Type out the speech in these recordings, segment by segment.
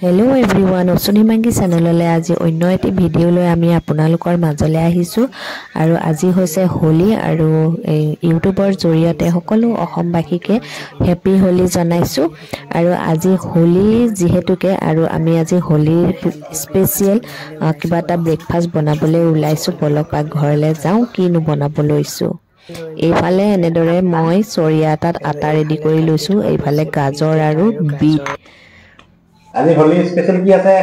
hello everyone उसुनी मांगी चेनेलले আজি অন্য এটি ভিডিও লৈ আমি আপোনালোকৰ মাজলৈ আহিছো আৰু আজি হৈছে হোলি আৰু ইউটিউবৰ জৰিয়তে সকলো অসমবাসীকে হেপি হোলি জনাইছো আৰু আজি হোলি যেহেতুকে আৰু আমি আজি হোলিৰ স্পেশাল কিবা এটা ব্ৰেকফাষ্ট বনাবলৈ ওলাইছো বলক ঘৰলৈ যাও কিনো বনাব লৈছো এইফালে এনেদৰে মই চৰিয়া এটাত আটা ৰেডি কৰি লৈছো এইফালে গাজৰ আৰু বিট আজি হোলি স্পেশাল কি আছে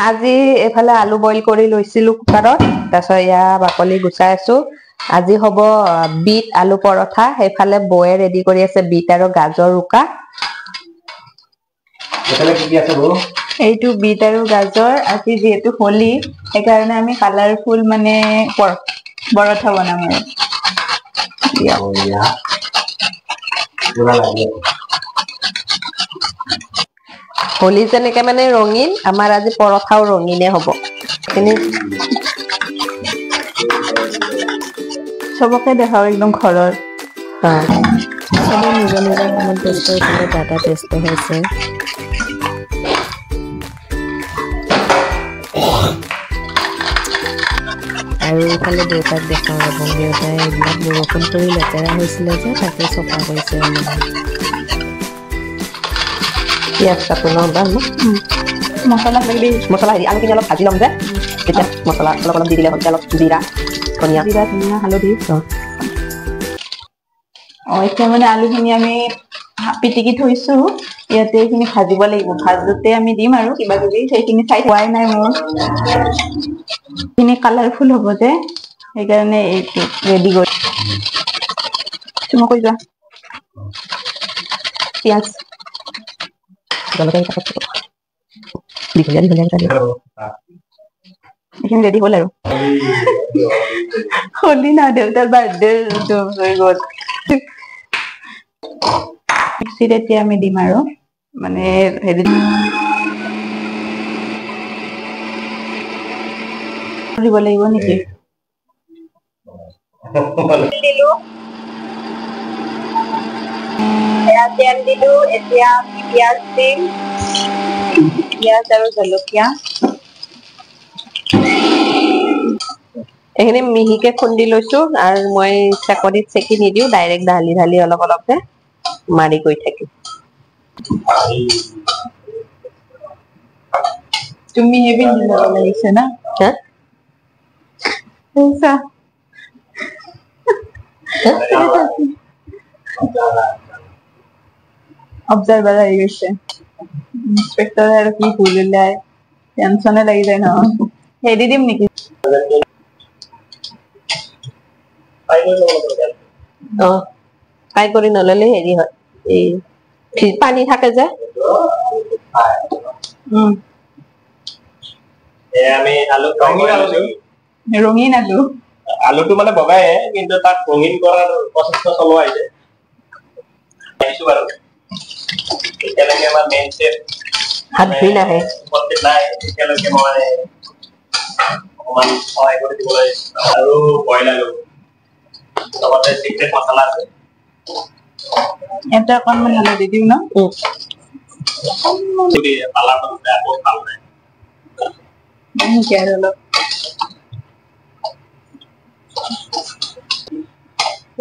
আজি এফালে আলু বইল কৰি লৈছিলো কুকাৰত তাৰছত ইয়া বাকলি গুচাই আছো আজি হ'ব বিট আলু পৰঠা হেফালে বয়ে ৰেডি কৰি আছে বিট আৰু গাজৰ ৰুকা এফালে কি আছে বো এইটো বিট আৰু গাজৰ আজি যেহেতু হোলি সেইকাৰণে আমি কালাৰফুল মানে পৰঠা বনাম আৰু ইয়া পুৰা লাগে হোলি যেনেকে মানে ৰঙীন আমাৰ আজি পৰঠাও ৰঙীনে হ'ব সবকে দেখাও একদম ঘৰৰ সবে নিজৰ নিজৰ কামত ব্যস্ত হৈছিলে দাদা ব্যস্ত হৈছে আৰু ইফালে দেউতাক দেখাওঁ এবং দেউতাই এইবিলাক বৰষুণ কৰি লেতেৰা হৈছিলে যে তাকে চফা কৰিছে পিঁয়াজ কাটো ন মছলা হেৰি আলুখিনি অলপ ভাজি ল'ম যে তেতিয়া মছলা অলপ অলপ দি দিলে হ'ল অলপ জিৰা ধনিয়া হালধি এতিয়া মানে আলুখিনি আমি পিটিকি থৈছো ইয়াতে এইখিনি ভাজিব লাগিব ভাজোতে আমি দিম আৰু কিবা কিবি সেইখিনি চাই হোৱাই নাই মোৰ এইখিনি কালাৰফুল হ'ব যে সেইকাৰণে এইটো ৰেডি কৰি কৈ যোৱা পিঁয়াজ এইখিনি ৰেডি হ'ল আৰু হোলি না দেউতাৰ বাৰ্থডে হৈ গ'ল মিক্সিত এতিয়া আমি দিম আৰু মানে হেৰি দিব লাগিব নেকি দিলো তেল দিলো এতিয়া পিঁয়াজ দিম পিঁয়াজ আৰু জলকীয়া এইখিনি মিহিকে খুন্দি লৈছো আৰু মই চাকনিত চেকি নিদিও ডাইৰেক্ট ঢালি অলপ অলপকে মাৰি গৈ থাকিম তুমি হেভি দিব লাগিছে না এইসা অবজারভার হয়ে গেছে ইন্সপেক্টর আর কি ভুলে যায় টেনশনে লাগি যায় না হেডি দিম নাকি ফ্রাই কৰি নললে হেৰি হয় এই পানী থাকে যে আমি আলু ৰঙীন আলু আলুটো মানে বগাই কিন্তু তাক ৰঙীন কৰাৰ প্ৰচেষ্টা চলোৱা হৈছে আহিছো বাৰু এতিয়ালৈকে আমাৰ মেইন ষ্টেপ হাত ধুই নাহে নাই এতিয়ালৈকে মই অকমান সহায় কৰি দিবলৈ আৰু বইল আলু লগতে চিক্ৰেট মছলা আছে এটা অকণমান হালধি দিওঁ ন যদি কালাৰটো আকৌ ভাল নাই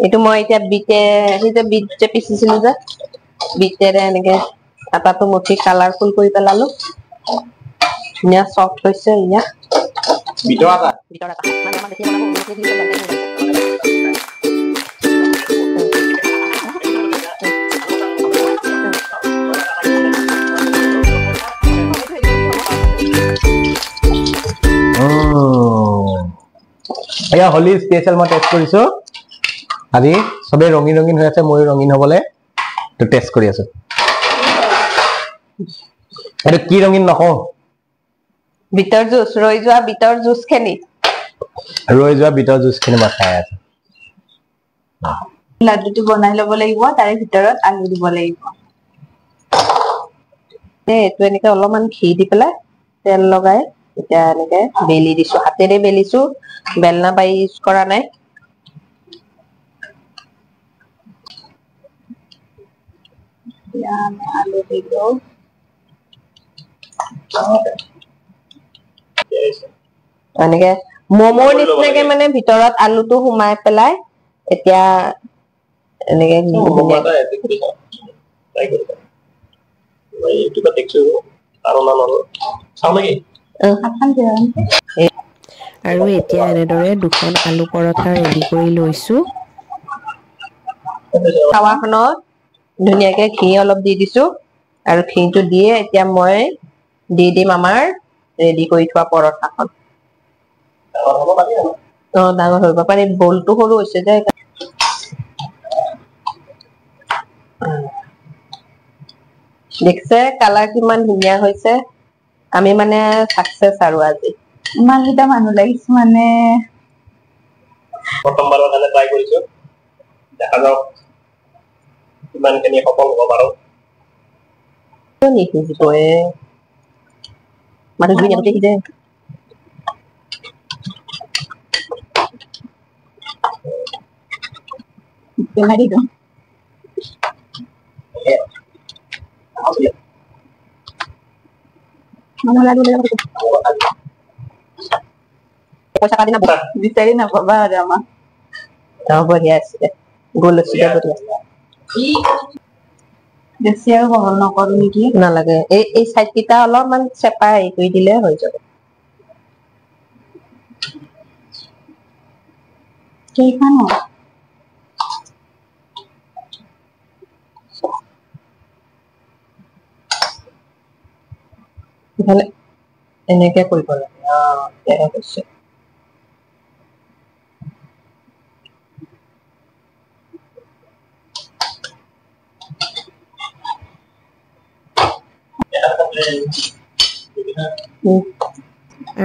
এইটো মই এতিয়া বিট যে পিচিছিলো যে বিটেৰে এনেকে আটাটো মুঠি কালাৰফুল কৰি পেলালো ধুনীয়া সফ্ট হৈছে ইয়া বিটৰ আটা মানে আমাৰ দেখি এয়া হোলি স্পেশাল মই টেষ্ট কৰিছো আজি সবে ৰঙীন ৰঙীন হৈ আছে মই ৰঙীন হ'বলে তো টেষ্ট কৰি আছো আৰু কি ৰঙীন নকওঁ বিটৰ জুচ ৰৈ যোৱা বিটৰ জুচ খেনি মই খাই আছো লাড্ডুটো বনাই ল'ব লাগিব তাৰে ভিতৰত আলু দিব লাগিব এইটো এনেকে অলপমান ঘি দি পেলাই তেল লগাই এতিয়া এনেকে বেলি দিছো হাতেৰে বেলিছো বেলনা পাই ইউজ কৰা নাই আলু দিলো এনেকে মমৰ নিচিনাকে মানে ভিতৰত আলুটো সোমাই পেলাই এতিয়া এনেকে আৰু এতিয়া এনেদৰে দুখন আলু পৰঠা ৰেডি কৰি লৈছো টাৱাখনত ধুনীয়াকে ঘি অলপ দি দিছো আৰু ঘিটো দিয়ে এতিয়া মই দি দিম আমাৰ ৰেডি কৰি থোৱা পৰঠাখন ডাঙৰ হ'ব পাৰি বলটো সৰু হৈছে যে দেখছে কালাৰ কিমান ধুনীয়া হৈছে আমি মানে সাকসেস আৰু আজি ইমান কিটা মানুহ লাগিছে মানে প্ৰথমবাৰৰ কাৰণে ট্ৰাই কৰিছো দেখা যাওক কিমানখিনি সফল হ'ব পাৰো নিখিজিবয়ে মানুহ ধুনীয়া গোটেই সিজে বেমাৰী তো পইচা কাটি না বিচাৰি নাপাবা আৰু আমাৰ বঢ়িয়া আছিলে গোল আছিলে বঢ়িয়া বেছি আৰু বহল নকৰো নেকি নালাগে এই সাইড কিটা অলপমান চেপা হেৰি কৰি দিলে হৈ যাব কেইখন ইফালে এনেকে কৰিব লাগে এনে কৈছে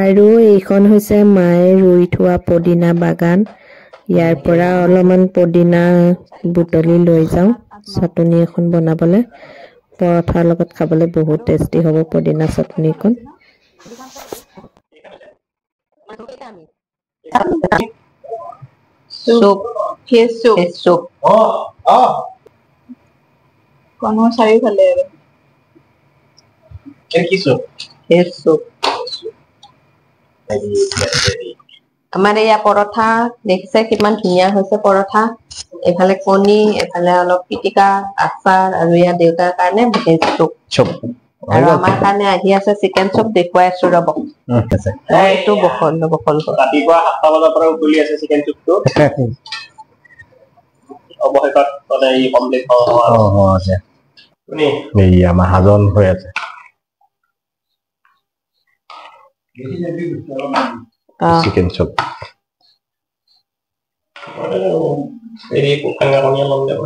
আৰু এইখন হৈছে মায়ে ৰুই থোৱা পদিনা বাগান ইয়াৰ পৰা অলপমান পদিনা বুটলি লৈ যাওঁ চাটনি এখন বনাবলৈ পৰঠাৰ লগত খাবলৈ বহুত টেষ্টি হ'ব পদিনা চাটনিখন soup fish soup কোনো চাৰিফালে আৰু কি soup fish soup আমাৰ এই পৰঠা দেখিছে কিমান ধুনীয়া হৈছে পৰঠা এফালে কণী এফালে অলপ পিটিকা আচাৰ আৰু ইয়া দেউতাৰ কাৰণে ভেজ soup আৰু আমাৰ কাৰণে আহি আছে চিকেন চুপ দেখুৱাই আছো ৰব এইটো বখল ৰাতিপুৱা 7টা বজাৰ পৰা উতলি আছে চিকেন চুপটো অৱশেষত মানে ই কমপ্লিট আছে এই আমাৰ হাজন হৈ আছে চিকেন চুপ এই কুকাঙ্গা কমিয়া লম দেব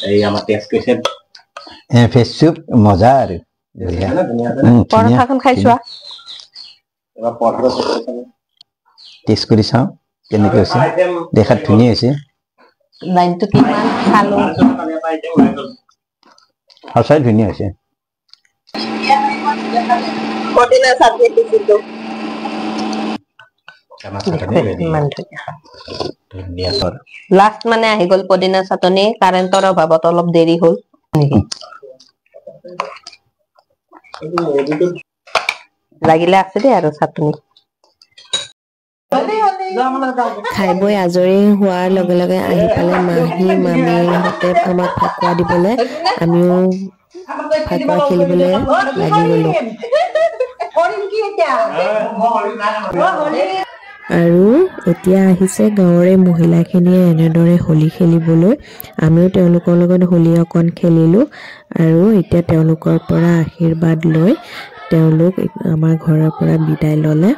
এই আমাৰ টেস্ট কৰিছে ফিশ চুপ মজা আৰু পৰঠাখন খাইছোৱা এবাৰ পৰঠা টেষ্ট কৰি চাওঁ কেনেকৈ হৈছে দেখাত ধুনীয়া হৈছে লাইনটো কিমান খালো সঁচাই ধুনীয়া হৈছে পদিনা চাটনি দিছিলো লাষ্ট মানে আহি গল পদিনা চাটনি কাৰেণ্টৰ অভাৱত অলপ দেৰি হল লাগিলে আছে দেই আৰু চাটনি খাই বৈ আজৰি হোৱাৰ লগে লগে আহি পালে মাহী মামীহঁতে আমাক ফাকুৱা দিবলৈ আমিও ফাকুৱা খেলিবলৈ লাগি গলো আৰু এতিয়া আহিছে গাঁৱৰে মহিলাখিনিয়ে এনেদৰে হোলী খেলিবলৈ আমিও তেওঁলোকৰ লগত হোলী অকণ খেলিলোঁ আৰু এতিয়া তেওঁলোকৰ পৰা আশীৰ্বাদ লৈ তেওঁলোক আমাৰ ঘৰৰ পৰা বিদায় ল'লে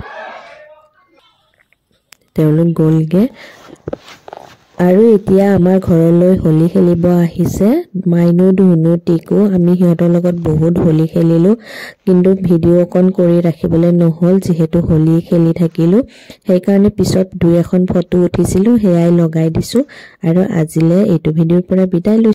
তেওঁলোক গ'লগে আৰু এতিয়া আমাৰ ঘৰলৈ হোলী খেলিব আহিছে মাইনু ধুনু টিকু আমি সিহঁতৰ লগত বহুত হোলী খেলিলোঁ কিন্তু ভিডিঅ' অকণ কৰি ৰাখিবলৈ নহ'ল যিহেতু হোলী খেলি থাকিলোঁ সেইকাৰণে পিছত 2-এখন ফটো উঠিছিলোঁ সেয়াই লগাই দিছোঁ আৰু আজিলৈ এইটো ভিডিঅ'ৰ পৰা বিদায় লৈছোঁ